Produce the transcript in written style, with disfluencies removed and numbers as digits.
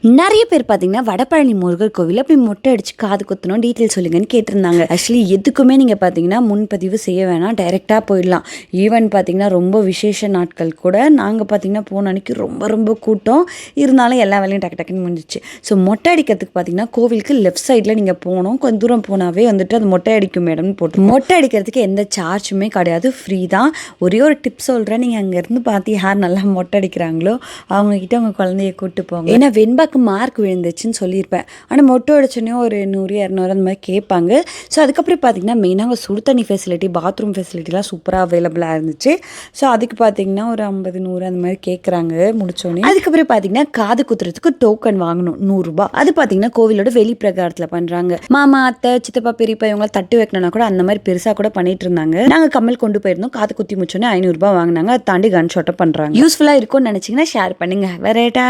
நிறைய பேர் பார்த்தீங்கன்னா வடபழனி முருகர் கோவிலில் போய் மொட்டை அடிச்சு காது குத்தணும் டீட்டெயில் சொல்லுங்கன்னு கேட்டிருந்தாங்க. ஆக்சுவலி எதுக்குமே நீங்கள் பார்த்தீங்கன்னா முன்பதிவு செய்ய வேணாம், டைரெக்டாக போயிடலாம். ஈவன் பார்த்தீங்கன்னா ரொம்ப விசேஷ நாட்கள் கூட நாங்கள் பார்த்தீங்கன்னா போன அன்னைக்கு ரொம்ப ரொம்ப கூட்டம் இருந்தாலும் எல்லா வேலையும் டக்கு டக்குன்னு முடிஞ்சிச்சு. ஸோ மொட்டை அடிக்கிறதுக்கு பார்த்தீங்கன்னா கோவிலுக்கு லெஃப்ட் சைடில் நீங்கள் போகணும், கொஞ்சம் தூரம் போனாவே வந்துட்டு அது மொட்டை அடிக்கும் இடம்னு போட்டு. மொட்டை அடிக்கிறதுக்கு எந்த சார்ஜுமே கிடையாது, ஃப்ரீ தான். ஒரே ஒரு டிப் சொல்கிறேன், நீங்கள் அங்கேருந்து பார்த்து யார் நல்லா மொட்டை அடிக்கிறாங்களோ அவங்கக்கிட்ட உங்கள் குழந்தைய கூப்பிட்டு போங்க. ஏன்னா வெண்பாக்கு மார்க் விழுந்துச்சுன்னு சொல்லியிருப்பேன். ஆனால் மொட்டை அடிச்சோன்னே ஒரு 100-200 அந்த மாதிரி கேட்பாங்க. ஸோ அதுக்கப்புறம் பார்த்தீங்கன்னா மெயினாக அங்கே சுடு தண்ணி ஃபெசிலிட்டி, பாத்ரூம் ஃபெசிலிட்டிலாம் சூப்பராக அவைலபிளாக இருந்துச்சு. ஸோ அதுக்கு பார்த்தீங்கன்னா ஒரு 50-100 அந்த மாதிரி கேட்குறாங்க முடிச்சோன்னே. அதுக்கப்புறம் பார்த்தீங்கன்னா காது குத்துறதுக்கு டோக்கன் வாங்கணும் ₹100. அது பார்த்தீங்கன்னா கோவிலோட வெளி பிரகாரத்தில் பண்ணுறாங்க. மாமா, அத்தை, சித்தப்பா, பெரியப்பா இவங்க தட்டு வைக்கணும்னா கூட அந்த மாதிரி பெருசாக கூட பண்ணிட்டு இருந்தாங்க. நாங்கள் கம்மல் கொண்டு போயிருந்தோம், காது குத்தி முடிச்சோன்னே ₹500 வாங்கினாங்க. அதை தாண்டி கன் ஷாட்டை பண்ணுறாங்க. யூஸ்ஃபுல்லாக இருக்கும்னு நினச்சிங்கன்னா ஷேர் பண்ணுங்க. வேறேட்டா.